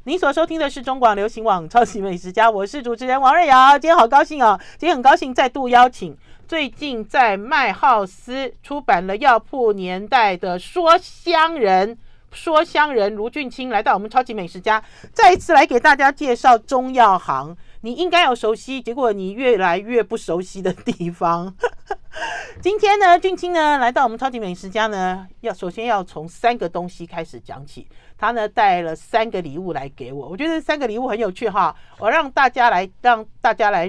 您所收听的是中广流行网超级美食家，我是主持人王瑞瑶。今天好高兴哦，今天很高兴再度邀请最近在麦浩斯出版了《药铺年代》的说乡人卢俊卿来到我们超级美食家，再一次来给大家介绍中药行你应该要熟悉，结果你越来越不熟悉的地方。今天呢，俊卿呢来到我们超级美食家呢，首先要从3个东西开始讲起。他呢带了3个礼物来给我，我觉得3个礼物很有趣哈，我让大家来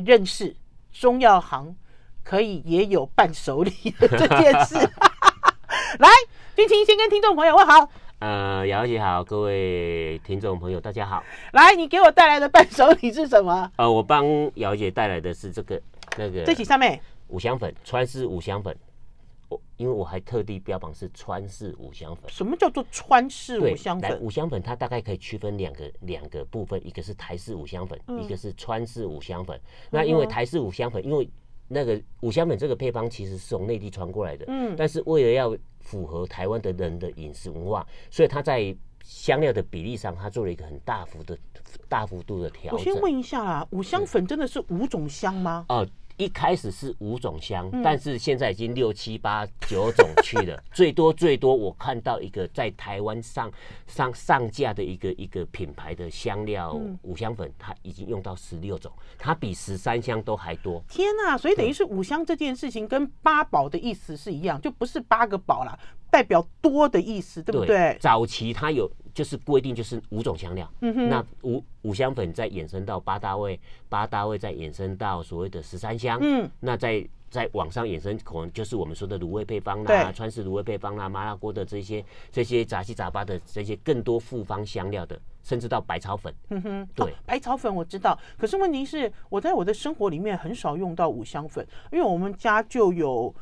认识中药行可以也有伴手礼的这件事。来，俊卿先跟听众朋友问好。姚姐好，各位听众朋友大家好。来，你给我带来的伴手礼是什么？我帮姚姐带来的是这起上面五香粉，川式五香粉。因为我还特地标榜是川式五香粉。什么叫做川式五香粉？五香粉它大概可以区分两个部分，一个是台式五香粉，一个是川式五香粉。那因为台式五香粉，因为那个五香粉这个配方其实是从内地传过来的，但是为了要符合台湾的人的饮食文化，所以它在香料的比例上，它做了一个很大幅度的调整。我先问一下啦，五香粉真的是5种香吗？一开始是5种香，但是现在已经6、7、8、9种去了。最多，我看到一个在台湾上架的一个品牌的香料五香粉，它已经用到16种，它比13香都还多。天哪！所以等于是五香这件事情跟8宝的意思是一样，就不是8个宝啦，代表多的意思，对不对？早期它有就是规定就是5种香料，那五香粉再衍生到8大味再衍生到所谓的13香，那在往上衍生，可能就是我们说的卤味配方啦、川式卤味配方啦、麻辣锅的这些杂七杂八的这些更多复方香料的，甚至到百草粉。对，百草粉我知道，可是问题是我在我的生活里面很少用到五香粉，因为我们家就有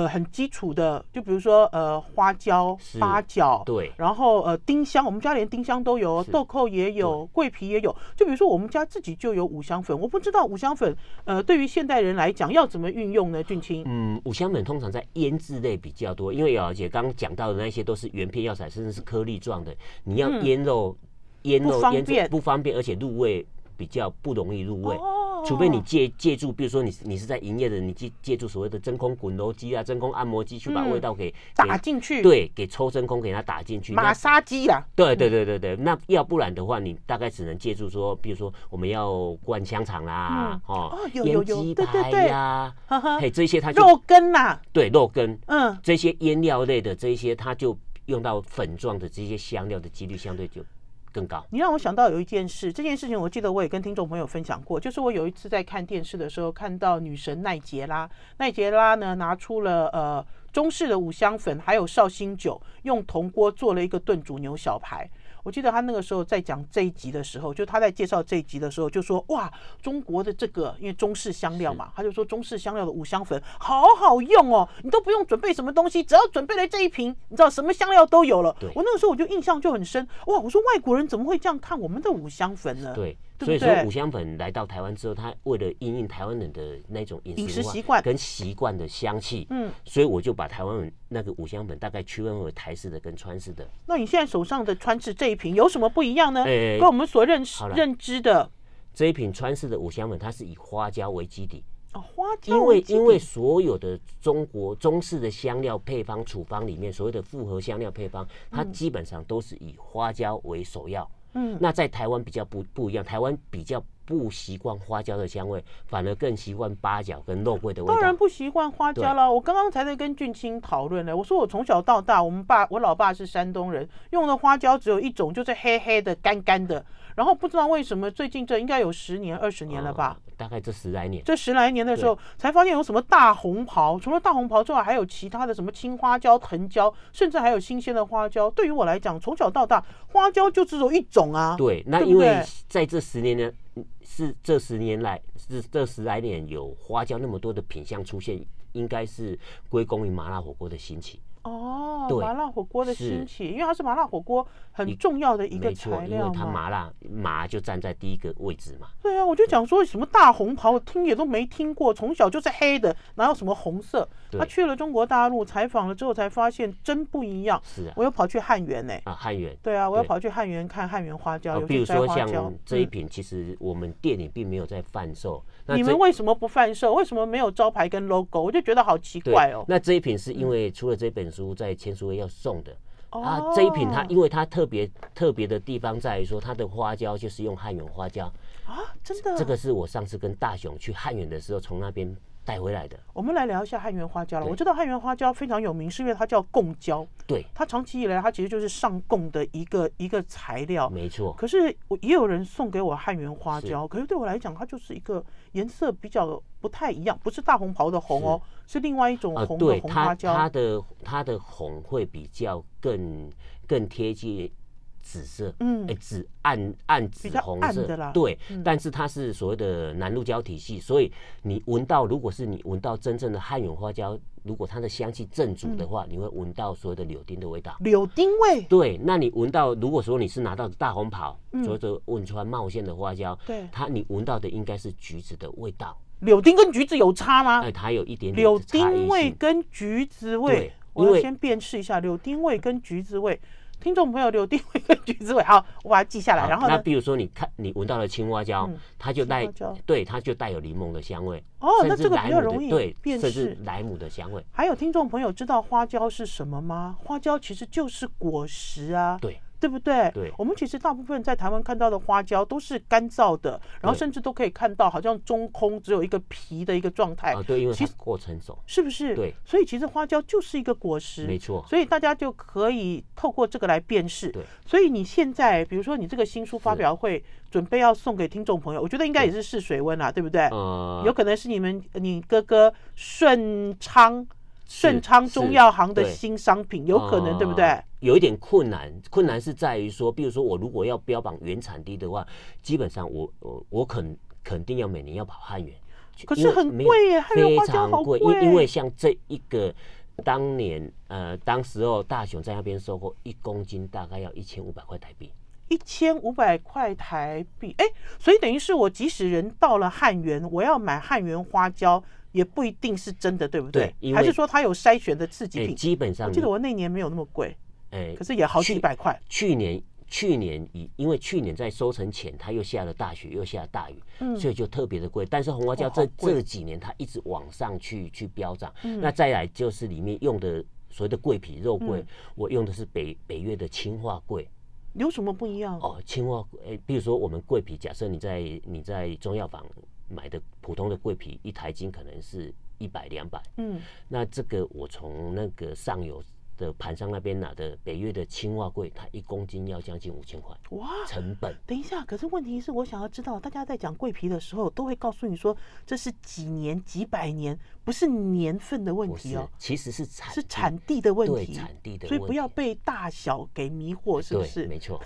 很基础的，就比如说花椒、八角，对，然后丁香，我们家连丁香都有，豆蔻也有，桂皮也有。就比如说我们家自己就有五香粉，我不知道五香粉对于现代人来讲要怎么运用呢？俊卿，五香粉通常在腌制类比较多，因为姚姐刚刚讲到的那些都是原片药材，甚至是颗粒状的，你要腌肉不方便，而且入味比较不容易入味。除非你借助，比如说你是在营业的，你借助所谓的真空滚揉机啊、真空按摩机去把味道给打进去，对，给抽真空给它打进去，马杀鸡啦。对，那要不然的话，你大概只能借助说，比如说我们要灌香肠啦，腌鸡排呀，这些它就肉羹啦，对，肉羹，这些腌料类的这些，它就用到粉状的这些香料的几率相对就更高。你让我想到有一件事，这件事情我记得我也跟听众朋友分享过，就是我有一次在看电视的时候，看到女神奈捷拉呢拿出了中式的五香粉，还有绍兴酒，用铜锅做了一个炖煮牛小排。我记得他那个时候在讲这一集的时候，就他在介绍这一集的时候就说，哇，中国的这个因为中式香料嘛，他就说中式香料的五香粉好好用哦，你都不用准备什么东西，只要准备了这一瓶，你知道什么香料都有了。我那个时候我就印象就很深，哇，我说外国人怎么会这样看我们的五香粉呢？对，所以说五香粉来到台湾之后，他为了因应台湾人的那种饮食习惯跟习惯的香气，所以我就把台湾人那个五香粉大概区分为台式的跟川式的。那你现在手上的川式这一瓶有什么不一样呢？跟我们所认知的这一瓶川式的五香粉，它是以花椒为基底。花椒为基底，因为所有的中式的香料配方处方里面，所谓的复合香料配方，它基本上都是以花椒为首要。那在台湾比较不一样，台湾比较不习惯花椒的香味，反而更习惯八角跟肉桂的味道。当然不习惯花椒了。我刚刚才在跟俊卿讨论了，我说我从小到大，我老爸是山东人，用的花椒只有一种，就是黑黑的、干干的。然后不知道为什么最近这应该有10年、20年了吧？大概这10来年。这10来年的时候，才发现有什么大红袍，除了大红袍之外，还有其他的什么青花椒、藤椒，甚至还有新鲜的花椒。对于我来讲，从小到大，花椒就只有一种啊。对，那因为在这10年呢，这10来年有花椒那么多的品相出现，应该是归功于麻辣火锅的兴起。哦，对麻辣火锅的兴起，因为它是麻辣火锅很重要的一个材料嘛，因为它麻就站在第一个位置嘛。对啊，我就讲说什么大红袍，我听也都没听过，从小就是黑的，哪有什么红色？他去了中国大陆采访了之后，才发现真不一样。是啊，我又跑去汉源呢。汉源。对啊，我又跑去汉源看汉源花椒，比如说像这一瓶，其实我们店里并没有在贩售。你们为什么不贩售？为什么没有招牌跟 logo？ 我就觉得好奇怪哦。那这一瓶是因为除了这本书在签书会要送的。这一瓶因为它特别的地方在于说，它的花椒就是用汉源花椒啊，真的。这个是我上次跟大雄去汉源的时候从那边带回来的。我们来聊一下汉源花椒了。我知道汉源花椒非常有名，是因为它叫贡椒。对，它长期以来它其实就是上贡的一个材料。没错。可是也有人送给我汉源花椒，可是对我来讲，它就是一个颜色比较不太一样，不是大红袍的红哦，是另外一种红的红花椒。它的红会比较更贴近紫色，暗紫红色的啦。对，但是它是所谓的南鹿胶体系，所以你闻到，如果是你闻到真正的汉源花椒，如果它的香气正足的话，你会闻到所谓的柳丁的味道。柳丁味。对，那你闻到，如果说你是拿到大红袍，所谓的汶川茂县的花椒，对，你闻到的应该是橘子的味道。柳丁跟橘子有差吗？它有一点点柳丁味跟橘子味，我要先辨识一下柳丁味跟橘子味。听众朋友，柳丁味跟橘子味，好，我把它记下来。然后呢，那比如说你闻到了青花椒，它就带有柠檬的香味。那这个比较容易辨识，甚至莱姆的香味。还有听众朋友知道花椒是什么吗？花椒其实就是果实啊。对不对？对，我们其实大部分在台湾看到的花椒都是干燥的，然后甚至都可以看到好像中空只有一个皮的一个状态。对，因为它过成熟，是不是？对，所以其实花椒就是一个果实，没错。所以大家就可以透过这个来辨识。对，所以你现在比如说你这个新书发表会准备要送给听众朋友，我觉得应该也是试水温啦，对不对？有可能是你哥哥顺昌中药行的新商品，有可能，对不对？有一点困难是在于说，比如说我如果要标榜原产地的话，基本上我肯定要每年要跑汉源，可是很贵耶，汉源花椒好贵。因为像这一个当时候大雄在那边收购1公斤大概要1500块台币。1500块台币，所以等于是我即使人到了汉源，我要买汉源花椒。也不一定是真的，对不对？还是说它有筛选的次级品？基本上，我记得我那年没有那么贵，可是也好几百块。去年因为去年在收成前，它又下了大雪，又下了大雨，所以就特别的贵。但是红花椒这几年它一直往上去飙涨。那再来就是里面用的所谓的桂皮肉桂，我用的是北越的青化桂。有什么不一样？青化比如说我们桂皮，假设你在中药房买的普通的桂皮1台斤可能是100、200，那这个我从那个上游的盘商那边拿的北越的青化桂，它1公斤要将近5000块，哇，成本。等一下，可是问题是我想要知道，大家在讲桂皮的时候，都会告诉你说这是几年几百年，不是年份的问题哦，其实是产地的问题，对，产地的问题，所以不要被大小给迷惑，是不是？对，没错。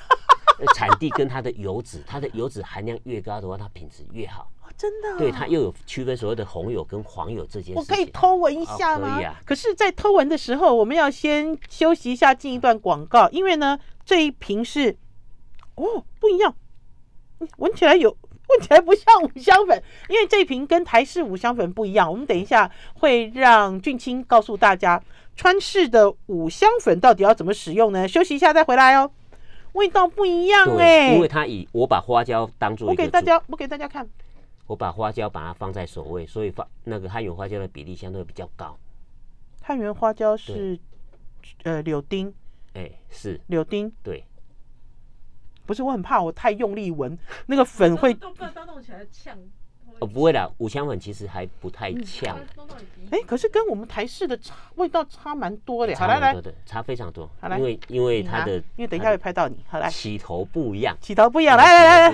产地跟它的油脂，它的油脂含量越高的话，它品质越好。真的？对，它又有区分所谓的红油跟黄油这件事情。我可以偷闻一下吗？可以啊。可是，在偷闻的时候，我们要先休息一下，进一段广告。因为呢，这一瓶是不一样，闻起来不像五香粉，因为这一瓶跟台式五香粉不一样。我们等一下会让俊清告诉大家，川式的五香粉到底要怎么使用呢？休息一下再回来哦。味道不一样因为我把花椒当做一个我给大家看，我把花椒把它放在首位，所以那个汉源花椒的比例相对比较高。汉源花椒是柳丁，是柳丁，对。不是，我很怕我太用力闻那个粉会都弄起来呛。不会啦，五香粉其实还不太呛。可是跟我们台式的味道差蛮多的。好，来，差非常多。好来，因为它的，因为等一下会拍到你。好来，起头不一样，来。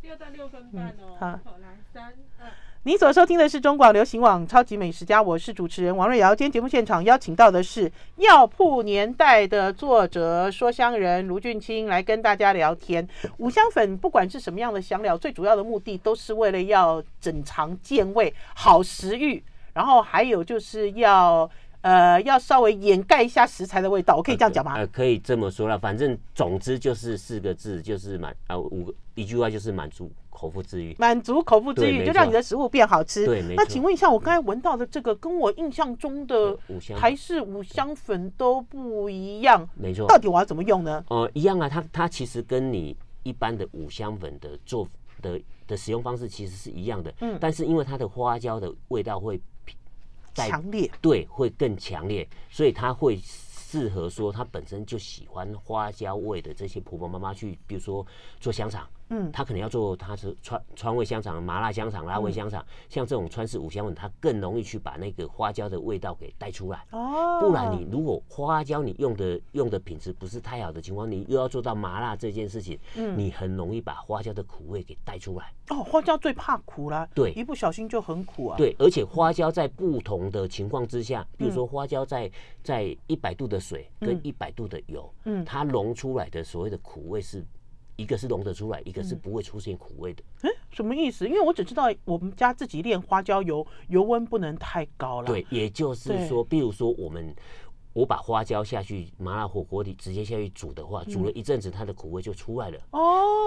第二段6分半哦。好，来3、2。你所收听的是中广流行网超级美食家，我是主持人王瑞瑶。今天节目现场邀请到的是《药铺年代》的作者说香人卢俊清来跟大家聊天。五香粉不管是什么样的香料，最主要的目的都是为了要整肠健胃、好食欲，然后还有就是要要稍微掩盖一下食材的味道，我可以这样讲吗？可以这么说了，反正总之就是4个字，就是一句话就是满足口腹之欲，满足口腹之欲，就让你的食物变好吃。对，没错。那请问一下，我刚才闻到的这个跟我印象中的台式五香粉都不一样，没错。到底我要怎么用呢？一样啊，它其实跟你一般的五香粉的的使用方式其实是一样的，但是因为它的花椒的味道会强烈，对，会更强烈，所以它会适合说它本身就喜欢花椒味的这些婆婆妈妈去，比如说做香肠，它可能要做它是川味香肠、麻辣香肠、辣味香肠，像这种川式五香粉，它更容易去把那个花椒的味道给带出来。不然你如果花椒你用的品质不是太好的情况，你又要做到麻辣这件事情，你很容易把花椒的苦味给带出来。花椒最怕苦啦，对，一不小心就很苦啊。对，而且花椒在不同的情况之下，比如说花椒在100度的水跟100度的油，它溶出来的所谓的苦味是一个是溶得出来，一个是不会出现苦味的。什么意思？因为我只知道我们家自己炼花椒油，油温不能太高了。对，也就是说，比如说我把花椒下去麻辣火锅里直接下去煮的话，煮了一阵子，它的苦味就出来了。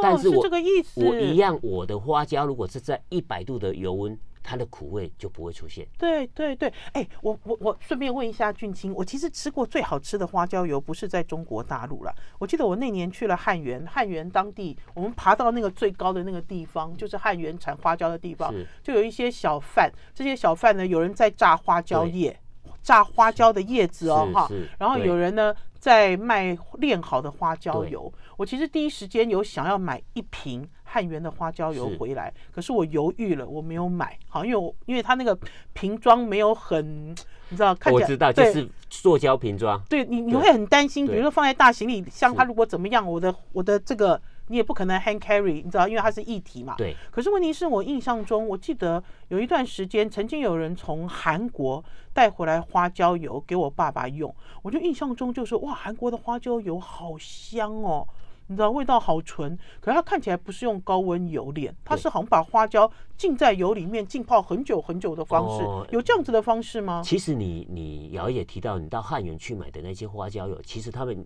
但是这个意思。我一样，我的花椒如果是在100度的油温，它的苦味就不会出现。对，我顺便问一下俊卿，我其实吃过最好吃的花椒油不是在中国大陆啦，我记得我那年去了汉源当地，我们爬到那个最高的那个地方，就是汉源产花椒的地方，就有一些小贩，这些小贩呢，有人在榨花椒叶。榨花椒的叶子然后有人呢在卖炼好的花椒油。我其实第一时间有想要买1瓶汉源的花椒油回来，可是我犹豫了，我没有买。因为它那个瓶装没有很，你知道，看起来我知道，就是塑胶瓶装。对，你会很担心，比如说放在大行李箱，它如果怎么样，我的这个。你也不可能 hand carry， 你知道，因为它是液体嘛。对。可是问题是我印象中，我记得有一段时间，曾经有人从韩国带回来花椒油给我爸爸用，我就印象中就说，哇，韩国的花椒油好香哦，你知道，味道好纯。可是它看起来不是用高温油炼，它是好像把花椒浸在油里面浸泡很久很久的方式。有这样子的方式吗？其实你瑶也提到，你到汉源去买的那些花椒油，其实他们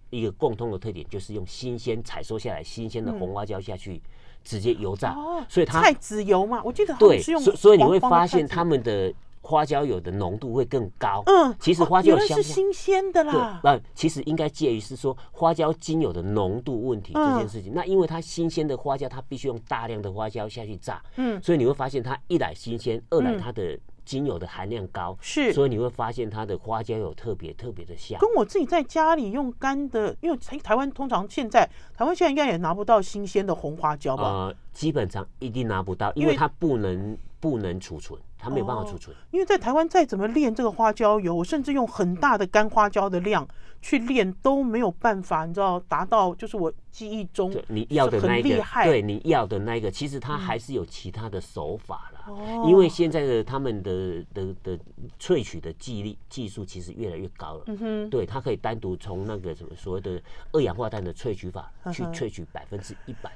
一个共通的特点就是用新鲜采收下来新鲜的红花椒下去直接油炸，所以它菜籽油嘛，我记得好像是用所以你会发现他们的花椒油的浓度会更高。其实花椒油是新鲜的啦。对，其实应该介于是说花椒精油的浓度问题这件事情。那因为它新鲜的花椒，它必须用大量的花椒下去炸，所以你会发现它一来新鲜，二来它的精油的含量高，所以你会发现它的花椒油特别的香。跟我自己在家里用干的，因为台湾通常台湾现在应该也拿不到新鲜的红花椒吧？基本上一定拿不到，因为它不能储存，它没有办法储存。因为在台湾再怎么炼这个花椒油，我甚至用很大的干花椒的量去炼都没有办法，你知道达到就是我记忆中你要的那一个，对你要的那一个，其实它还是有其他的手法啦。因为现在的他们的萃取的技术其实越来越高了。对，它可以单独从那个什么所谓的2氧化碳的萃取法去萃取100%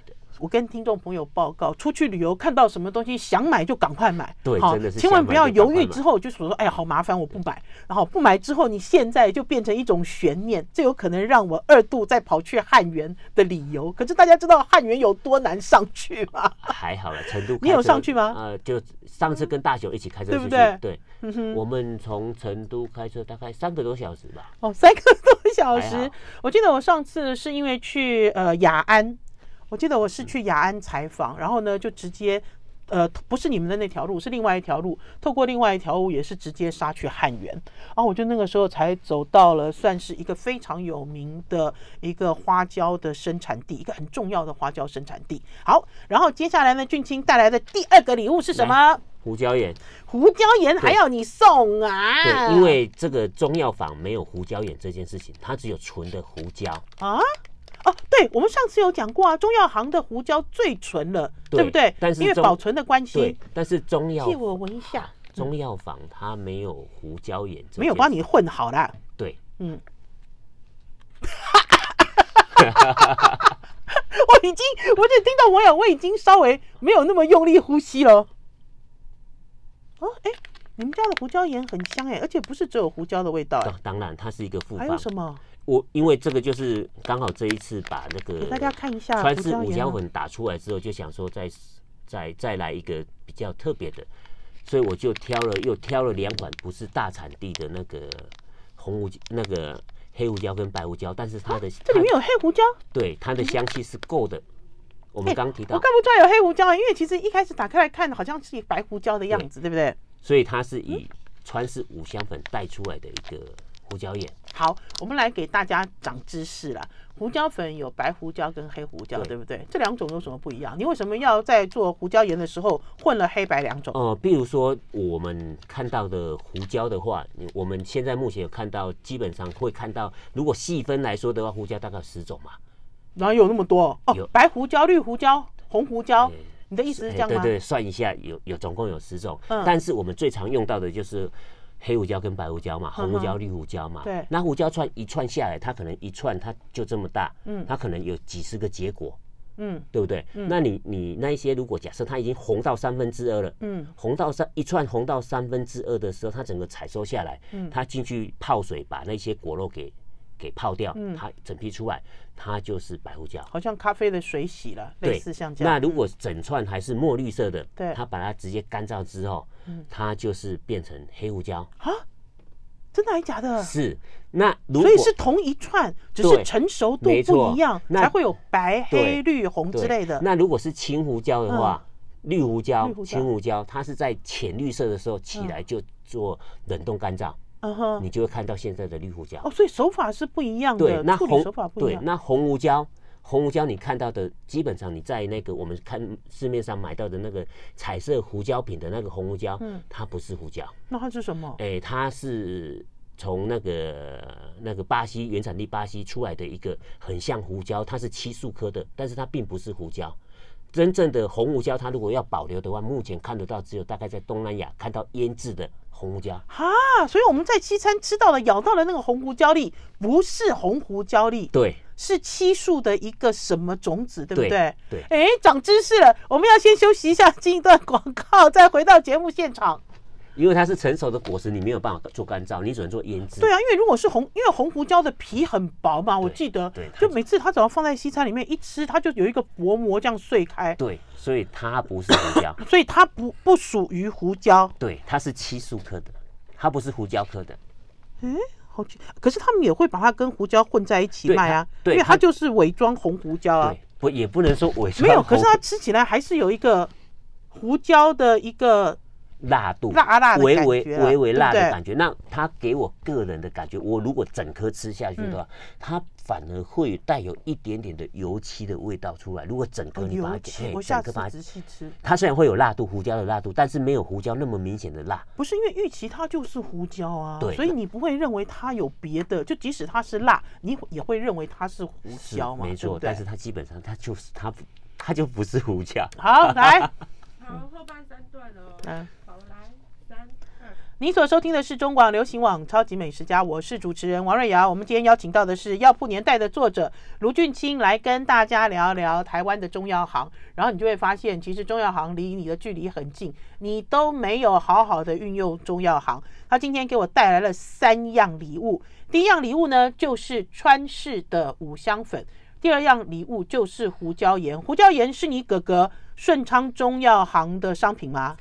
的。我跟听众朋友报告，出去旅游看到什么东西想买就赶快买，对，真的是千万不要犹豫之后就说哎呀好麻烦我不买，然后不买之后你现在就变成一种悬念，这有可能让我2度再跑去汉源的理由。可是大家知道汉源有多难上去吗？还好了，成都你有上去吗？就上次跟大雄一起开车出去，对不对？对，我们从成都开车大概3个多小时吧。3个多小时。我记得我上次是因为去雅安。我记得我是去雅安采访，然后呢就直接不是你们的那条路，是另外一条路，透过另外一条路也是直接杀去汉源，然后我就那个时候才走到了算是一个非常有名的一个花椒的生产地，一个很重要的花椒生产地。好，然后接下来呢，俊卿带来的第2个礼物是什么？胡椒盐。胡椒盐还要你送啊？对，因为这个中药房没有胡椒盐这件事情，它只有纯的胡椒啊。对，我们上次有讲过啊，中药行的胡椒最纯了，对不对？但是因为保存的关系。对，但是中药，借我闻一下。中药房它没有胡椒盐，没有帮你混好啦。对，我只听到我已经稍微没有那么用力呼吸了。你们家的胡椒盐很香而且不是只有胡椒的味道当然它是一个复方。还有什么？因为这个就是刚好这一次把那个给大家看一下川式五香粉打出来之后，就想说再来一个比较特别的，所以我就又挑了2款不是大产地的那个那个黑胡椒跟白胡椒，但是它的这里面有黑胡椒，对，它的香气是够的。我们刚提到，我看不出来有黑胡椒因为其实一开始打开来看，好像是白胡椒的样子，对不对？所以它是以川式五香粉带出来的一个胡椒盐。好，我们来给大家长知识啦。胡椒粉有白胡椒跟黑胡椒，对不对？这2种有什么不一样？你为什么要在做胡椒盐的时候混了黑白2种？比如说我们看到的胡椒的话，我们现在目前有看到，基本上会看到，如果细分来说的话，胡椒大概10种嘛。哪有那么多？白胡椒、绿胡椒、红胡椒。你的意思是这样吗？对，算一下，总共有10种。但是我们最常用到的就是黑胡椒跟白胡椒嘛，红胡椒、绿胡椒嘛。对。那胡椒一串下来，它可能一串它就这么大，它可能有几十个结果，对不对？那你那一些，如果假设它已经红到2/3了，一串红到2/3的时候，它整个采收下来，它进去泡水，把那些果肉给泡掉，它整批出来，它就是白胡椒，好像咖啡的水洗了，类似像这样。那如果整串还是墨绿色的，对，它把它直接干燥之后，它就是变成黑胡椒啊？真的还假的？是。那所以是同一串，只是成熟度不一样，才会有白、黑、绿、红之类的。那如果是青胡椒的话，绿胡椒、青胡椒，它是在浅绿色的时候起来就做冷冻干燥。你就会看到现在的绿胡椒所以手法是不一样的。对，那手法不一样。那红胡椒你看到的，基本上你在那个我们看市面上买到的那个彩色胡椒品的那个红胡椒，它不是胡椒。那它是什么？它是从那个巴西原产地巴西出来的一个很像胡椒，它是漆树科的，但是它并不是胡椒。真正的红胡椒，它如果要保留的话，目前看得到只有大概在东南亚看到腌制的红胡椒所以我们在西餐吃到的、咬到的那个红胡椒粒，不是红胡椒粒，对，是漆树的一个什么种子，对不对？对。长知识了。我们要先休息一下，进一段广告，再回到节目现场。因为它是成熟的果实，你没有办法做干燥，你只能做腌制。对啊，因为如果是因为红胡椒的皮很薄嘛，我记得，就每次它只要放在西餐里面一吃，它就有一个薄膜这样碎开。对，所以它不是胡椒，所以它不属于胡椒。对，它是漆树科的，它不是胡椒科的。好奇，可是他们也会把它跟胡椒混在一起卖啊，因为它就是伪装红胡椒啊。对，也不能说伪装。没有，可是它吃起来还是有一个胡椒的一个辣度，辣的感觉，微微辣的感觉。那它给我个人的感觉，我如果整颗吃下去的话，它反而会带有一点点的油漆的味道出来。如果整颗你把它，我下次仔细吃，它虽然会有辣度，胡椒的辣度，但是没有胡椒那么明显的辣。不是因为玉琪它就是胡椒啊，对，所以你不会认为它有别的，就即使它是辣，你也会认为它是胡椒嘛，没错。但是它基本上它就是它就不是胡椒。好，来，好，后半3段哦。好，来3、2。你所收听的是中广流行网超级美食家，我是主持人王瑞瑶。我们今天邀请到的是药铺年代的作者卢俊卿，来跟大家聊聊台湾的中药行。然后你就会发现，其实中药行离你的距离很近，你都没有好好的运用中药行。他今天给我带来了3样礼物。第一样礼物呢，就是川式的五香粉；第二样礼物就是胡椒盐。胡椒盐是你哥哥顺昌中药行的商品吗？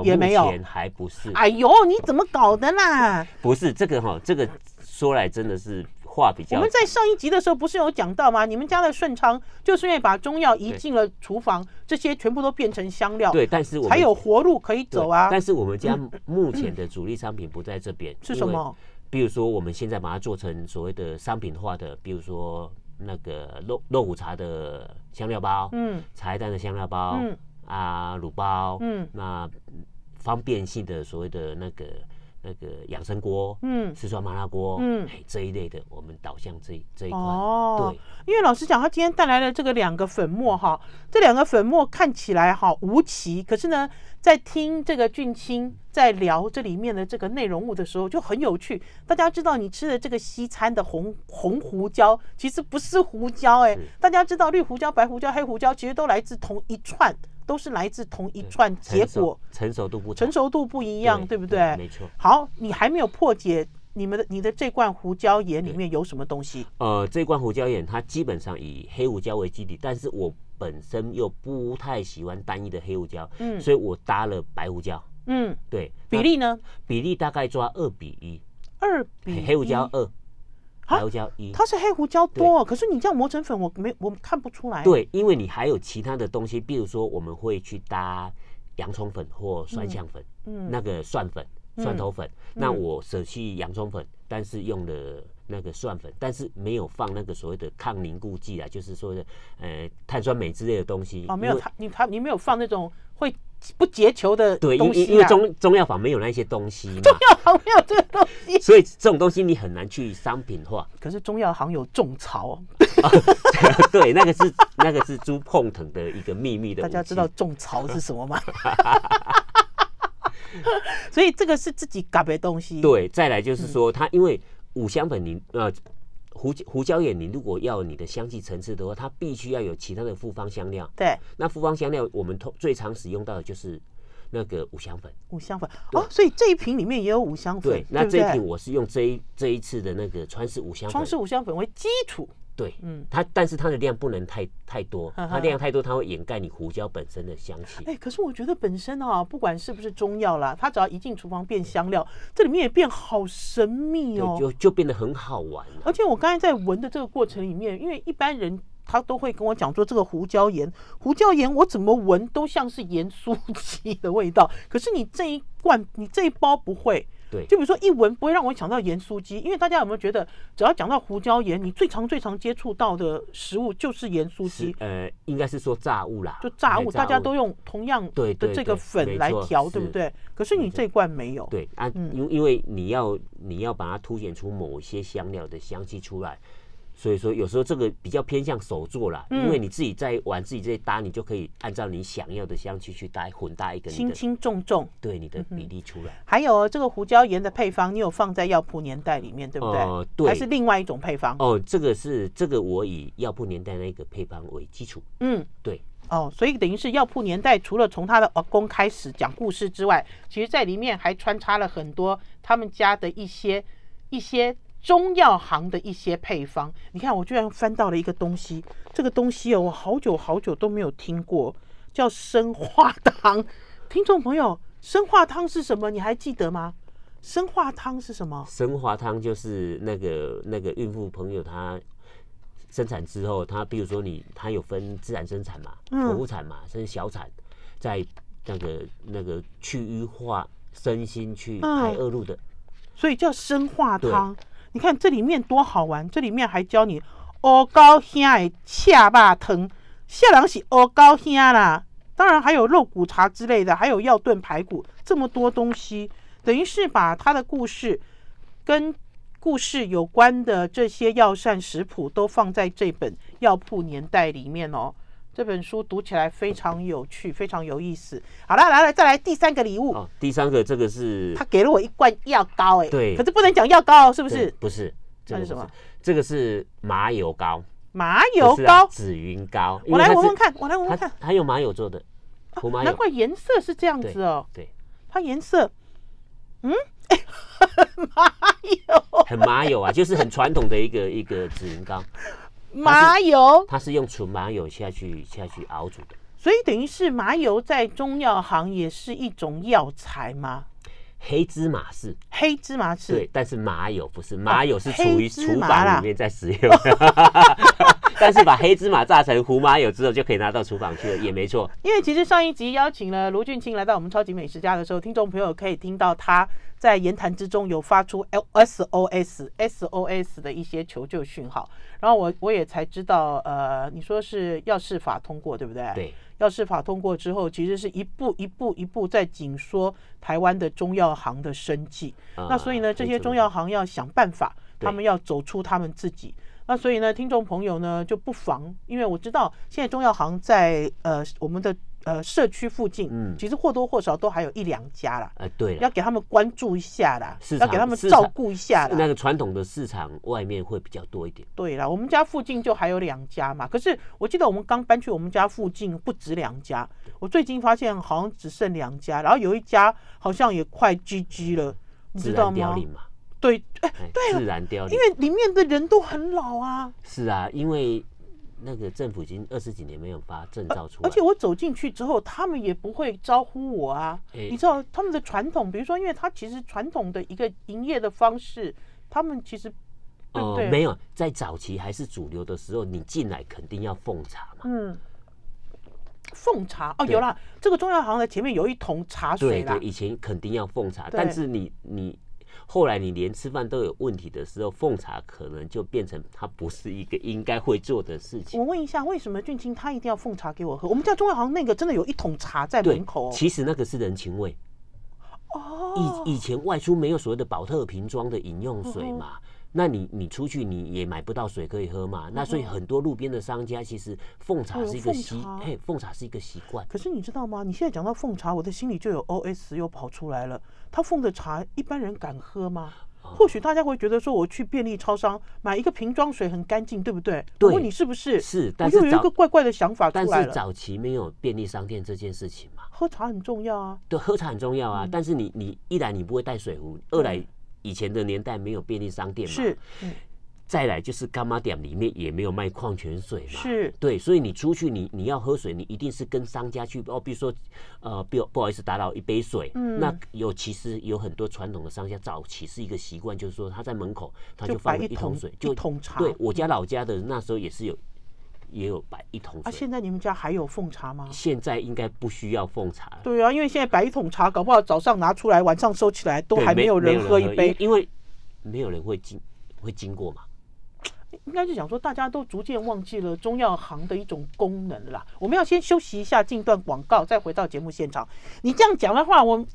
也没有，目前还不是。哎呦，你怎么搞的啦？不是这个这个说来真的是话比较。我们在上一集的时候不是有讲到吗？你们家的顺昌就是因为把中药移进了厨房，这些全部都变成香料，对，但是我们才有活路可以走啊。但是我们家目前的主力商品不在这边，是什么？比如说我们现在把它做成所谓的商品化的，比如说那个肉骨茶的香料包，茶叶蛋的香料包，卤包，那方便性的所谓的那个养生锅，四川麻辣锅，这一类的，我们导向这一块。对，因为老实讲，他今天带来了这个2个粉末哈，这2个粉末看起来无奇，可是呢，在听这个俊卿在聊这里面的这个内容物的时候，就很有趣。大家知道你吃的这个西餐的红胡椒，其实不是胡椒大家知道绿胡椒、白胡椒、黑胡椒其实都来自同一串都是来自同一串结果，成熟度不一样，对不对？没错。好，你还没有破解你的这罐胡椒盐里面有什么东西？这罐胡椒盐它基本上以黑胡椒为基底，但是我本身又不太喜欢单一的黑胡椒，所以我搭了白胡椒。对。比例呢？比例大概抓2:1，2比1，黑胡椒2。白胡椒1，它是黑胡椒多，可是你这样磨成粉，我看不出来。对，因为你还有其他的东西，比如说我们会去搭洋葱粉或酸香粉，那个蒜粉、蒜头粉。那我舍弃洋葱粉，但是用了那个蒜粉，但是没有放那个所谓的抗凝固剂啊，就是说的碳酸镁之类的东西。没有，你没有放那种会不结球的东西。对，因为中药房没有那些东西嘛，中药行没有这个东西，所以这种东西你很难去商品化。可是中药行有种草。对，那个是猪碰藤的一个秘密的武器。大家知道种草是什么吗？所以这个是自己搞的东西。对，再来就是说，它因为五香粉胡椒盐，你如果要你的香气层次的话，它必须要有其他的复方香料。对，那复方香料我们最常使用到的就是那个五香粉。所以这一瓶里面也有五香粉。对，那这一瓶我是用这一次的那个川式五香粉为基础。对，但是它的量不能太多，它量太多，它会掩盖你胡椒本身的香气。可是我觉得本身不管是不是中药啦，它只要一进厨房变香料，这里面也变好神秘哦，就变得很好玩。而且我刚才在闻的这个过程里面，因为一般人他都会跟我讲说，这个胡椒盐我怎么闻都像是盐酥鸡的味道，可是你这一包不会。对，就比如说一闻不会让我想到盐酥鸡，因为大家有没有觉得，只要讲到胡椒盐，你最常接触到的食物就是盐酥鸡？应该是说炸物啦，就炸物，大家都用同样的这个粉来调，对不对？可是你这罐没有。对啊，因为你要把它凸显出某一些香料的香气出来。所以说有时候这个比较偏向手做啦，因为你自己在玩自己这搭，你就可以按照你想要的香气去混搭一个轻轻重重，对你的比例出来。还有这个胡椒盐的配方，你有放在药铺年代里面，对不对？对，还是另外一种配方？这个我以药铺年代那个配方为基础。对。所以等于是药铺年代除了从他的阿公开始讲故事之外，其实在里面还穿插了很多他们家的一些中药行的一些配方。你看我居然翻到了一个东西，这个东西我好久都没有听过，叫生化汤。听众朋友，生化汤是什么？你还记得吗？生化汤是什么？生化汤就是那个孕妇朋友她生产之后，她比如说她有分自然生产嘛、剖腹产嘛，甚至小产，在那个去瘀化身心去排恶露的，所以叫生化汤。你看这里面多好玩，这里面还教你黑高兄的恰巴汤，下人是黑高兄啦，当然还有肉骨茶之类的，还有药炖排骨，这么多东西，等于是把他的故事跟故事有关的这些药膳食谱都放在这本药铺年代里面哦。这本书读起来非常有趣，非常有意思。好了，来再来第三个礼物。第三个这个是他给了我一罐药膏，对，可是不能讲药膏哦，是不是？不是，这是什么？这个是麻油膏。麻油膏，紫云膏。我来闻闻看，它用麻油做的，胡麻油。难怪颜色是这样子哦。对，它颜色，麻油，很麻油啊，就是很传统的一个紫云膏。麻油，它是用纯麻油下去熬煮的，所以等于是麻油在中药行也是一种药材吗？黑芝麻是，对，但是麻油不是，麻油是处于厨房里面在使用，但是把黑芝麻榨成胡麻油之后就可以拿到厨房去了，也没错。因为其实上一集邀请了卢俊卿来到我们超级美食家的时候，听众朋友可以听到他在言谈之中有发出 SOS 的一些求救讯号，然后我也才知道，你说是药事法通过，对不对？对。药事法通过之后，其实是一步在紧缩台湾的中药行的生计。那所以呢，这些中药行要想办法，他们要走出他们自己。那所以呢，听众朋友呢就不妨，因为我知道现在中药行在我们的社区附近，其实或多或少都还有1、2家啦。对，要给他们关注一下啦，要给他们照顾一下啦。那个传统的市场外面会比较多一点。对啦，我们家附近就还有2家嘛。可是我记得我们刚搬去我们家附近不止2家，我最近发现好像只剩2家，然后有一家好像也快 GG 了，你知道吗？对，对，自然凋零，因为里面的人都很老啊。是啊，因为那个政府已经20几年没有发证照出来，而且我走进去之后，他们也不会招呼我啊。你知道他们的传统，比如说，因为他其实传统的一个营业的方式，他们其实对不对？没有，在早期还是主流的时候，你进来肯定要奉茶嘛。奉茶有啦，这个中药行的前面有一桶茶水啦。对，以前肯定要奉茶，但是你后来你连吃饭都有问题的时候，奉茶可能就变成它不是一个应该会做的事情。我问一下，为什么俊清他一定要奉茶给我喝？我们家中药行那个真的有一桶茶在门口。其实那个是人情味。以前外出没有所谓的宝特瓶装的饮用水嘛。那你出去你也买不到水可以喝嘛，那所以很多路边的商家其实奉茶是一个奉茶是一个习惯。可是你知道吗？你现在讲到奉茶，我的心里就有 OS 又跑出来了。他奉的茶，一般人敢喝吗？或许大家会觉得说，我去便利超商买一个瓶装水很干净，对不对？对，我问你是不是？是，但是我又有一个怪怪的想法出来了。但是早期没有便利商店这件事情嘛。喝茶很重要啊。对，喝茶很重要啊。但是你一来你不会带水壶，二来以前的年代没有便利商店嘛。是。再来就是柑仔店里面也没有卖矿泉水嘛，是对，所以你出去你要喝水，你一定是跟商家去比如说不好意思打扰一杯水，那其实有很多传统的商家早期是一个习惯，就是说他在门口他就放了一桶水，一桶茶。对，我家老家的那时候也有摆一桶水。现在你们家还有奉茶吗？现在应该不需要奉茶了。对啊，因为现在摆一桶茶，搞不好早上拿出来，晚上收起来，都还没有人喝一杯，因为没有人会经过嘛。应该是讲说，大家都逐渐忘记了中药行的一种功能啦。我们要先休息一下，进段广告，再回到节目现场。你这样讲的话，我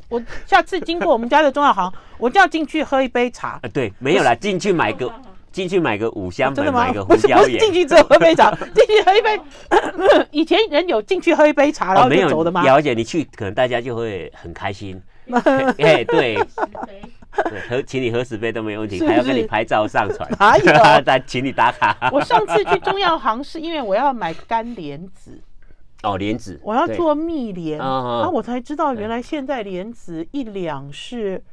下次经过我们家的中药行，我就要进去喝一杯茶。对，没有啦，进去买个五香粉，买个胡椒盐。进去之后喝杯茶，进去喝一杯。以前人有进去喝一杯茶，然后就走的吗？了解，你去可能大家就会很开心。对。对，请你喝10杯都没问题，还要跟你拍照上传，哪有？再请你打卡。我上次去中药行是因为我要买干莲子。莲子，我要做蜜莲啊，我才知道原来现在莲子1两是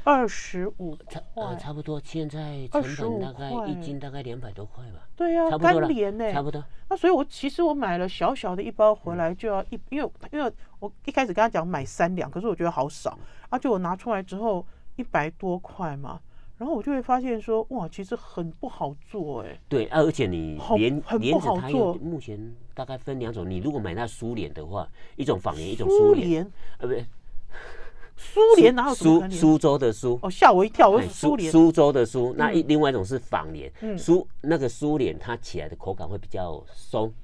25块，差不多。现在成本大概1斤大概200多块吧。对啊，干莲呢，差不多。那所以其实我买了小小的一包回来就要因为我一开始跟他讲买3两，可是我觉得好少，就我拿出来之后100多块嘛，然后我就会发现说，哇，其实很不好做对，而且你莲子它有目前大概分2种，你如果买那苏莲的话，一种仿莲，一种苏莲。不是。苏莲哪有什么苏州的苏吓我一跳，我是苏莲。苏州的苏，那另外一种是仿莲。那个苏莲它起来的口感会比较松。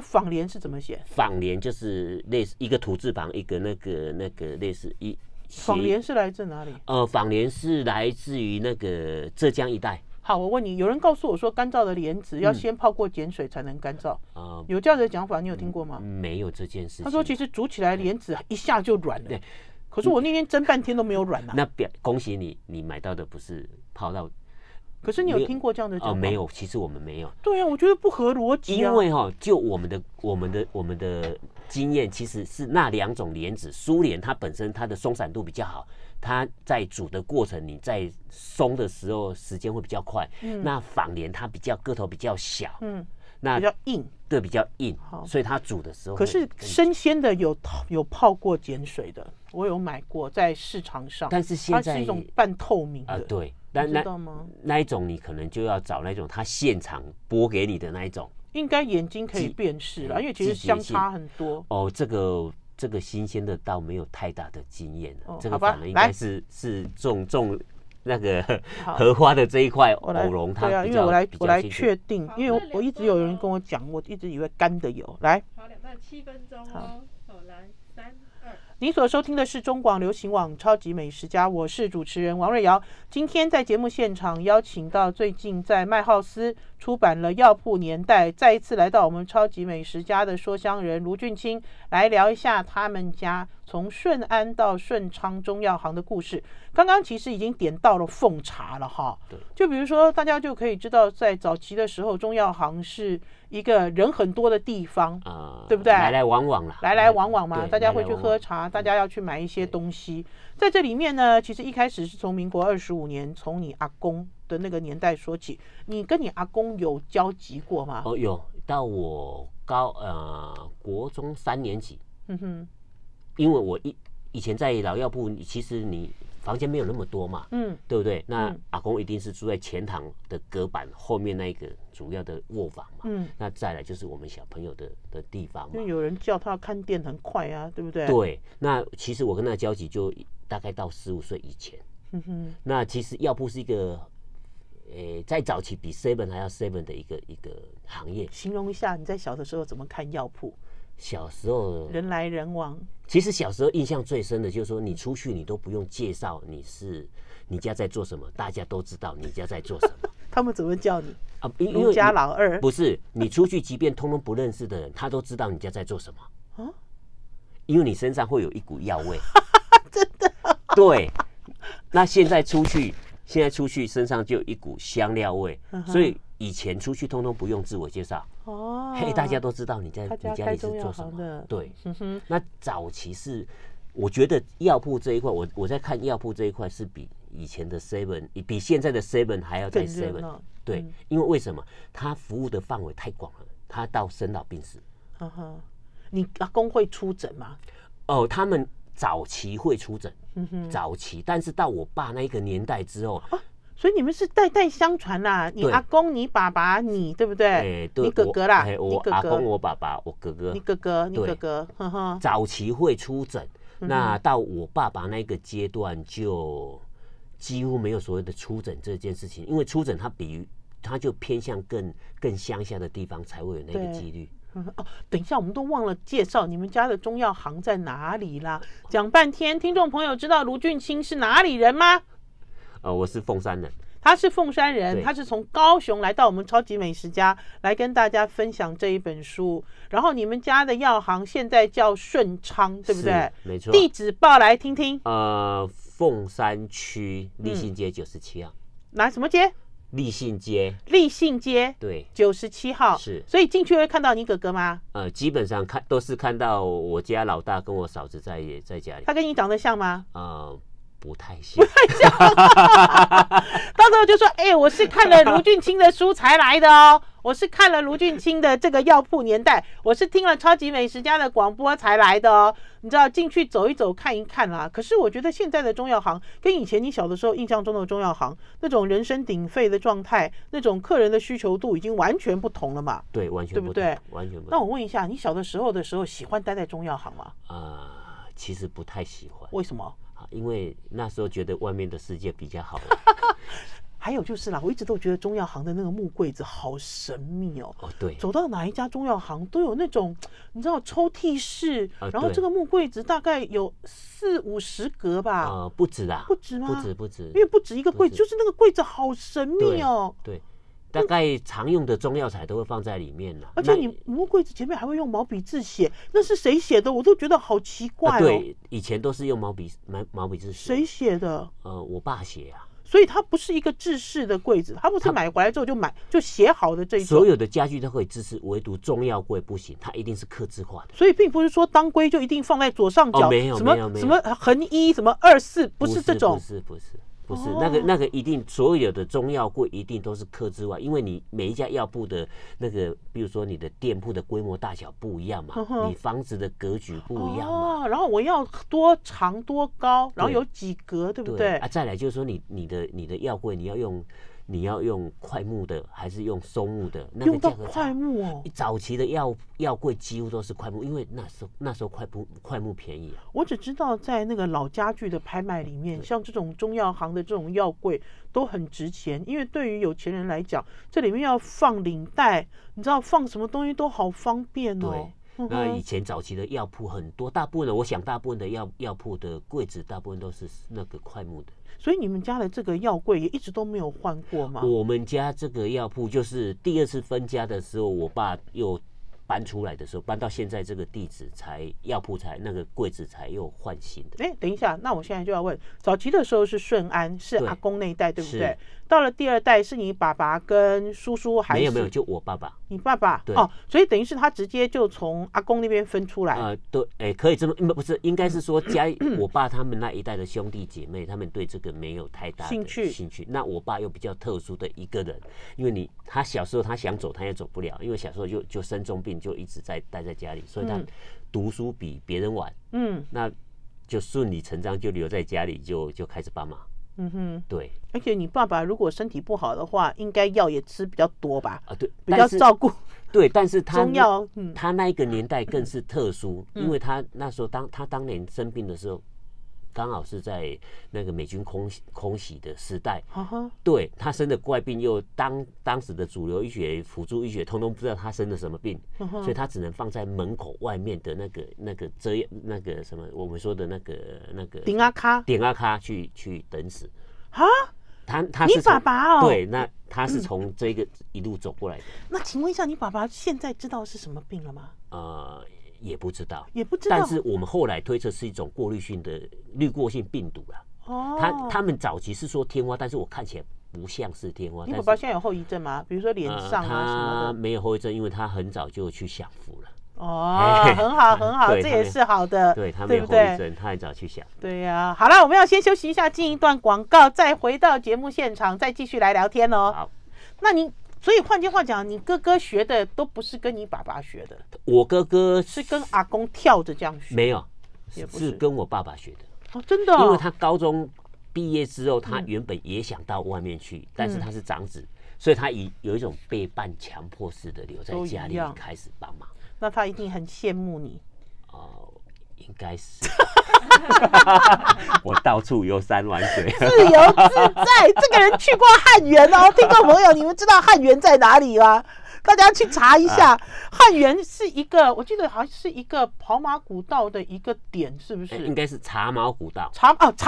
仿莲是怎么写？仿莲就是类似一个土字旁，一个那个类似仿莲是来自哪里？仿莲是来自于那个浙江一带。好，我问你，有人告诉我说，干燥的莲子要先泡过碱水才能干燥。有这样的讲法，你有听过吗？没有这件事情。他说，其实煮起来莲子一下就软了。对。可是我那天蒸半天都没有软啊。那恭喜你，你买到的不是泡到。可是你有听过这样的讲法？没有，其实我们没有。对啊，我觉得不合逻辑啊。因为就我们的经验，其实是那2种莲子，苏莲它本身它的松散度比较好，它在煮的过程，你在松的时候时间会比较快。那仿莲它个头比较小，那比较硬，对，比较硬，所以它煮的时候。可是生鲜的有泡过碱水的，我有买过，在市场上。但是现在它是一种半透明的，对，你知道吗？那一种你可能就要找那种它现场剥给你的那一种，应该眼睛可以辨识了，因为其实相差很多。这个新鲜的倒没有太大的经验了，这个反而应该是种那个荷花的这一块藕蓉，它因为我来确定，因为我一直有人跟我讲，我一直以为干的有。来，好，2到7分钟哦。好，来3、2。您所收听的是中广流行网超级美食家，我是主持人王瑞瑶。今天在节目现场邀请到最近在麦浩斯出版了《药铺年代》，再一次来到我们超级美食家的说香人卢俊卿，来聊一下他们家从顺安到顺昌中药行的故事。刚刚其实已经点到了奉茶了哈，就比如说大家就可以知道，在早期的时候，中药行是一个人很多的地方，对不对？来来往往啦，来来往往嘛，大家会去喝茶，大家要去买一些东西。在这里面呢，其实一开始是从民国25年，从你阿公的那个年代说起。你跟你阿公有交集过吗？有，到我国中3年级，因为我以前在老药铺，其实你房间没有那么多嘛，对不对？那阿公一定是住在前堂的隔板后面那一个主要的卧房嘛，那再来就是我们小朋友的地方嘛。因为有人叫他看店很快啊，对不对？对，那其实我跟他的交集就大概到15岁以前。那其实药铺是一个，在早期比 Seven 还要 Seven 的一个行业。形容一下你在小的时候怎么看药铺？小时候人来人往。其实小时候印象最深的就是说，你出去你都不用介绍你家在做什么，大家都知道你家在做什么。他们怎么叫你啊？卢家老二？不是，你出去即便通通不认识的人，他都知道你家在做什么啊？因为你身上会有一股药味。真的？对。那现在出去身上就有一股香料味，所以以前出去通通不用自我介绍。大家都知道你家里是做什么。对，那早期是，我觉得药铺这一块，我在看药铺这一块是比以前的 Seven， 比现在的 Seven 还要再 Seven。对，因为什么？它服务的范围太广了，它到生老病死。你阿公会出诊吗？他们早期会出诊，早期，但是到我爸那一个年代之后。所以你们是代代相传啦，你阿公、你爸爸、你，对不对？对，你哥哥啦，我阿公、我爸爸、我哥哥，你哥哥，早期会出诊，那到我爸爸那个阶段就几乎没有所谓的出诊这件事情，因为出诊它就偏向更乡下的地方才会有那个几率。等一下，我们都忘了介绍你们家的中药行在哪里啦？讲半天，听众朋友知道卢俊卿是哪里人吗？我是凤山人，他是凤山人，他是从高雄来到我们超级美食家来跟大家分享这一本书。然后你们家的药行现在叫顺昌，对不对？没错。地址报来听听。凤山区立信街97号。哪什么街？立信街。立信街。对，97号。是。所以进去会看到你哥哥吗？基本上都是看到我家老大跟我嫂子在家里。他跟你长得像吗？不太像，到时候就说，我是看了卢俊卿的书才来的哦，我是看了卢俊卿的这个药铺年代，我是听了超级美食家的广播才来的哦。你知道进去走一走看一看啦。可是我觉得现在的中药行跟以前你小的时候印象中的中药行那种人声鼎沸的状态，那种客人的需求度已经完全不同了嘛。对，完全不同，对不对？完全不同。那我问一下，你小的时候喜欢待在中药行吗？其实不太喜欢。为什么？因为那时候觉得外面的世界比较好。还有就是啦，我一直都觉得中药行的那个木柜子好神秘哦。对，走到哪一家中药行都有那种你知道抽屉式，然后这个木柜子大概有40-50格吧。不止啦。不止吗？不止，因为不止一个柜子，就是那个柜子好神秘哦。对。大概常用的中药材都会放在里面了，而且你木柜子前面还会用毛笔字写，那是谁写的？我都觉得好奇怪哦。对，以前都是用毛笔字写。谁写的？我爸写啊。所以它不是一个制式的柜子，它不是买回来之后就写好的这一种。所有的家具都可以制式，唯独中药柜不行，它一定是客制化的。所以并不是说当归就一定放在左上角，没有什么横一什么24，不是这种。不是那个一定所有的中药柜一定都是客制化，因为你每一家药铺的那个，比如说你的店铺的规模大小不一样嘛，你房子的格局不一样嘛。然后我要多长多高，然后有几格，对不对？再来就是说你的药柜你要用檜木的还是用松木的？那个价格用到檜木哦。早期的药柜几乎都是檜木，因为那时候檜木便宜啊。我只知道在那个老家具的拍卖里面，像这种中药行的这种药柜都很值钱，因为对于有钱人来讲，这里面要放领带，你知道放什么东西都好方便哦。那以前早期的药铺很多，大部分的我想大部分的药铺的柜子大部分都是那个快木的。所以你们家的这个药柜也一直都没有换过吗？我们家这个药铺就是第2次分家的时候，我爸又搬出来的时候，搬到现在这个地址才药铺才那个柜子才又换新的。等一下，那我现在就要问，早期的时候是顺安，是阿公那一代，对不对？到了第2代是你爸爸跟叔叔还是？没有，就我爸爸。你爸爸？对所以等于是他直接就从阿公那边分出来。对，可以这么，不是，应该是说我爸他们那一代的兄弟姐妹，他们对这个没有太大的兴趣。那我爸又比较特殊的一个人，因为他小时候他想走他也走不了，因为小时候就生重病，就一直待在家里，所以他读书比别人晚。那就顺理成章就留在家里，就开始帮忙。对。而且你爸爸如果身体不好的话，应该药也吃比较多吧？对，比较照顾。对，但是他中药，他那一个年代更是特殊，因为他那时候他当年生病的时候，刚好是在那个美军空袭的时代。对，他生的怪病又当时的主流医学、辅助医学通通不知道他生的什么病，所以他只能放在门口外面的那个遮那个什么我们说的那个顶阿卡去等死。他你爸爸对，那他是从这个一路走过来的。那请问一下，你爸爸现在知道是什么病了吗？也不知道。但是我们后来推测是一种过滤性病毒啦。他们早期是说天花，但是我看起来不像是天花。你爸爸现在有后遗症吗？比如说脸上什么的？他没有后遗症，因为他很早就去享福了。很好，这也是好的。对，他没有后遗症，他很早去想。对呀，好了，我们要先休息一下，进一段广告，再回到节目现场，再继续来聊天哦。好，那所以换句话讲，你哥哥学的都不是跟你爸爸学的。我哥哥是跟阿公跳着这样学。没有，是跟我爸爸学的。真的。因为他高中毕业之后，他原本也想到外面去，但是他是长子，所以他有一种被半强迫式的留在家里开始帮忙。那他一定很羡慕你。应该是。我到处游山玩水，自由自在。这个人去过汉源哦，听众朋友，你们知道汉源在哪里吗？大家去查一下。汉源是一个，我记得好像是一个跑马古道的一个点，是不是？应该是茶马古道。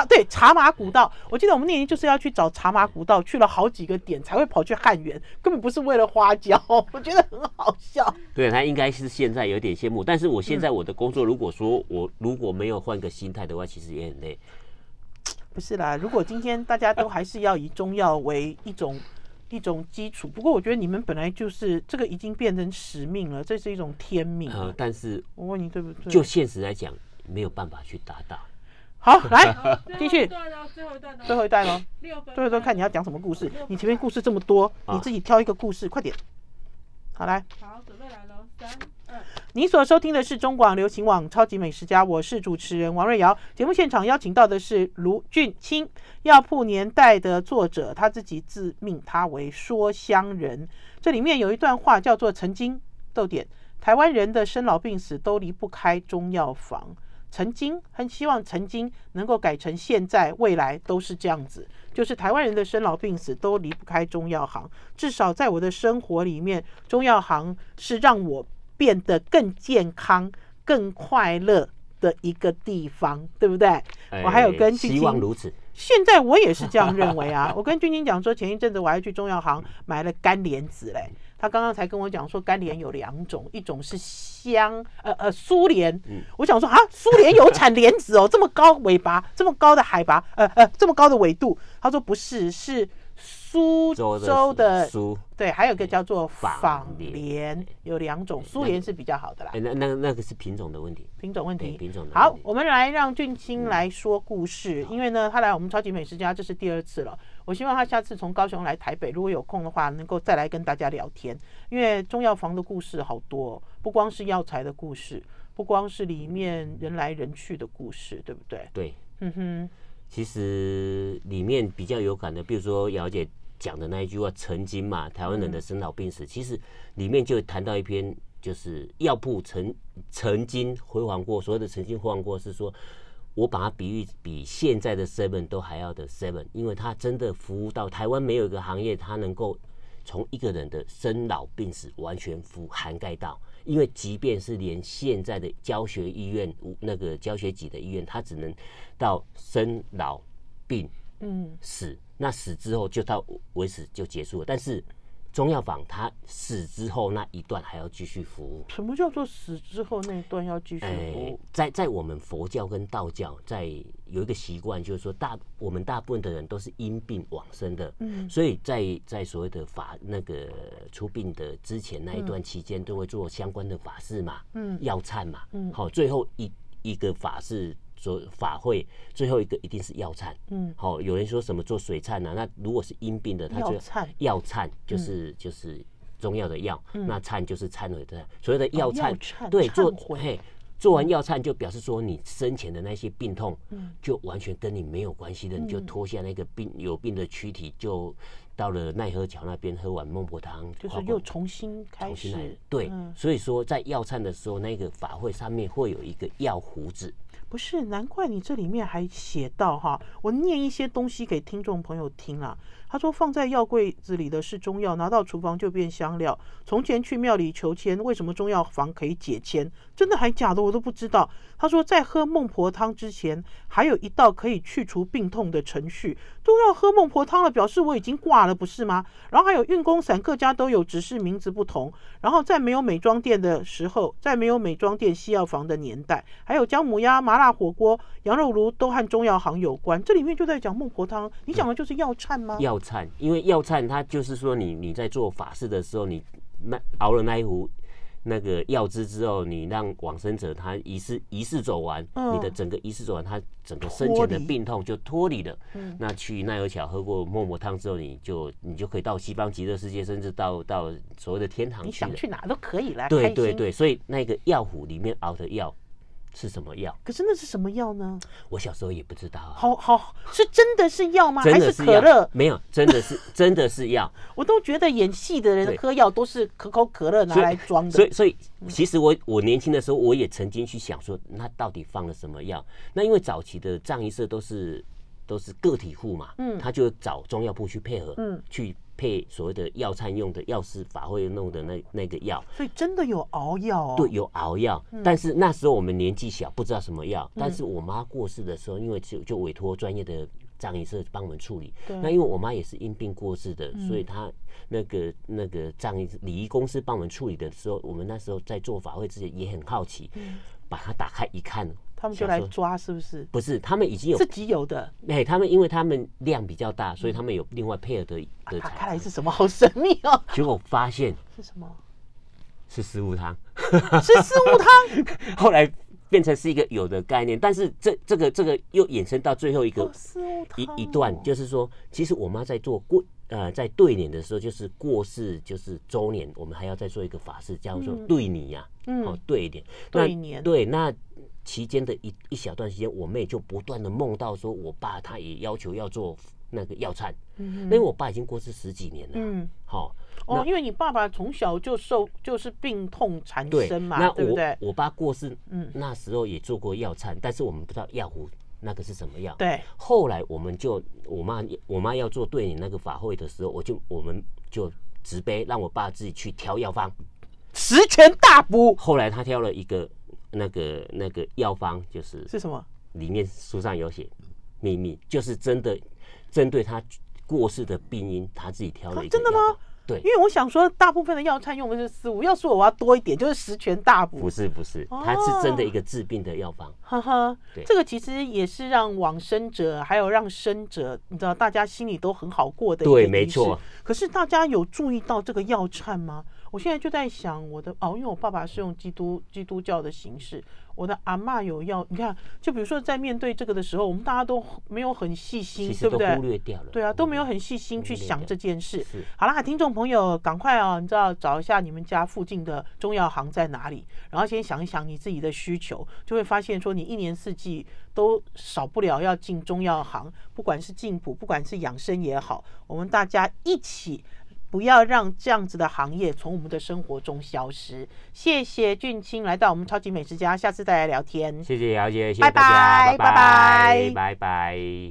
对，茶马古道。我记得我们那年就是要去找茶马古道，去了好几个点才会跑去汉源，根本不是为了花椒。我觉得很好笑。对，他应该是现在有点羡慕，但是我现在我的工作，如果说我如果没有换个心态的话，其实也很累。不是啦，如果今天大家都还是要以中药为一种基础，不过我觉得你们本来就是这个已经变成使命了，这是一种天命。但是我问你对不对？就现实来讲，没有办法去达到。好，来继续。最后一段咯。最后一段看你要讲什么故事。你前面故事这么多，你自己挑一个故事，快点。好，来。好，准备来咯。3、2。你所收听的是中广流行网超级美食家，我是主持人王瑞瑶。节目现场邀请到的是卢俊卿，药铺年代的作者，他自己自命他为说乡人。这里面有一段话叫做曾经台湾人的生老病死都离不开中药房。曾经很希望曾经能够改成现在未来都是这样子，就是台湾人的生老病死都离不开中药行。至少在我的生活里面，中药行是让我变得更健康更快乐的一个地方，对不对？我还有跟俊卿，希望如此。现在我也是这样认为啊。我跟俊卿讲说，前一阵子我还去中药行买了干莲子嘞。他刚刚才跟我讲说，干莲有2种，一种是苏莲。我想说苏莲有产莲子哦，这么高尾巴，这么高的海拔，这么高的纬度。他说不是，是苏州的苏，对，还有一个叫做仿莲，有2种，苏莲是比较好的啦。那个是品种的问题，品种问题。好，我们来让俊卿来说故事，因为呢，他来我们超级美食家，这是第2次了。我希望他下次从高雄来台北，如果有空的话，能够再来跟大家聊天，因为中药房的故事好多，不光是药材的故事，不光是里面人来人去的故事，对不对？对，其实里面比较有感的，比如说姚姐讲的那一句话，曾经嘛，台湾人的生老病死，其实里面就谈到一篇，就是药铺曾经辉煌过，所谓的曾经辉煌过是说，我把它比喻比现在的 7 都还要的 7， 因为它真的服务到台湾没有一个行业，它能够从一个人的生老病死完全涵盖到，因为即便是连现在的教学医院那个教学级的医院，它只能到生老病死，那死之后就到为止就结束了。但是中药房它死之后那一段还要继续服务。什么叫做死之后那一段要继续服务？在我们佛教跟道教，有一个习惯，就是说我们大部分的人都是因病往生的，所以在所谓的那个出殡的之前那一段期间，都会做相关的法事嘛，药忏嘛，好，最后一个法事。法会最后一个一定是药忏，好，有人说什么做水忏啊？那如果是因病的，他就药忏就是中药的药，那忏就是忏悔的，所谓的药忏，对，做完药忏就表示说你生前的那些病痛，就完全跟你没有关系的，你就脱下那个有病的躯体，就到了奈何桥那边喝碗孟婆汤，就是又重新开始。对，所以说在药忏的时候，那个法会上面会有一个药壶子。不是，难怪你这里面还写到哈，我念一些东西给听众朋友听啦。他说放在药柜子里的是中药，拿到厨房就变香料。从前去庙里求签，为什么中药房可以解签？真的还假的我都不知道。他说在喝孟婆汤之前，还有一道可以去除病痛的程序。都要喝孟婆汤了，表示我已经挂了，不是吗？然后还有运功散，各家都有，只是名字不同。然后在没有美妆店的时候，在没有美妆店西药房的年代，还有姜母鸭、麻辣火锅、羊肉炉都和中药行有关。这里面就在讲孟婆汤，你讲的就是药忏吗？药忏，因为药忏它就是说你在做法事的时候，你熬了那一壶那个药汁之后，你让往生者他仪式走完，你的整个仪式走完，他整个生前的病痛就脱离了。那去奈何桥喝过孟婆汤之后，你就可以到西方极乐世界，甚至到所谓的天堂去了。你想去哪都可以了。对对对，所以那个药壶里面熬的药是什么药？可是那是什么药呢？我小时候也不知道。好，是真的是药吗？还是可乐？没有，真的是药。我都觉得演戏的人喝药都是可口可乐拿来装的。所以其实我年轻的时候，我也曾经去想说，那到底放了什么药？那因为早期的藏医社都是个体户嘛，他就找中药铺去配合，去配所谓的药忏用的药师法会弄的那个药，所以真的有熬药哦。对，有熬药，但是那时候我们年纪小，不知道什么药。但是我妈过世的时候，因为就委托专业的藏医社帮我们处理。那因为我妈也是因病过世的，所以她那个藏医礼仪公司帮我们处理的时候，我们那时候在做法会之前也很好奇，把它打开一看。他们就来抓，是不是？不是，他们已经有自己有的。因为他们量比较大，所以他们有另外配合的打开来是什么？好神秘哦！结果发现是什么？是四物汤。是四物汤。后来变成是一个有的概念，但是这个又衍生到最后一个一段，就是说，其实我妈在做在对年的时候，就是过世就是周年，我们还要再做一个法事，叫做对年呀，对年，对年，对那。期间的一小段时间，我妹就不断的梦到说，我爸他也要求要做那个药忏，因为我爸已经过世10几年了，因为你爸爸从小就是病痛缠身嘛，对不对？我爸过世，那时候也做过药忏，但是我们不知道药壶那个是什么药。对，后来我妈要做对你那个法会的时候，我们就直杯让我爸自己去挑药方，十全大补。后来他挑了一个。那个药方是什么？里面书上有写秘密，就是真的针对他过世的病因，他自己挑了一个药方。真的吗？对，因为我想说，大部分的药餐用的是四物，要说我要多一点，就是十全大补。不是，它是真的一个治病的药方。哈哈，这个其实也是让往生者还有让生者，你知道，大家心里都很好过的一个仪式。对，没错。可是大家有注意到这个药忏吗？我现在就在想因为我爸爸是用基督教的形式，我的阿嬷有药，你看，就比如说在面对这个的时候，我们大家都没有很细心，对不对？忽略掉了。对啊，都没有很细心去想这件事。好啦，听众朋友，赶快你知道找一下你们家附近的中药行在哪里，然后先想一想你自己的需求，就会发现说你一年四季都少不了要进中药行，不管是进补，不管是养生也好，我们大家一起。不要让这样子的行业从我们的生活中消失。谢谢俊卿来到我们超级美食家，下次再来聊天。谢谢姚姐，谢谢大家，拜拜。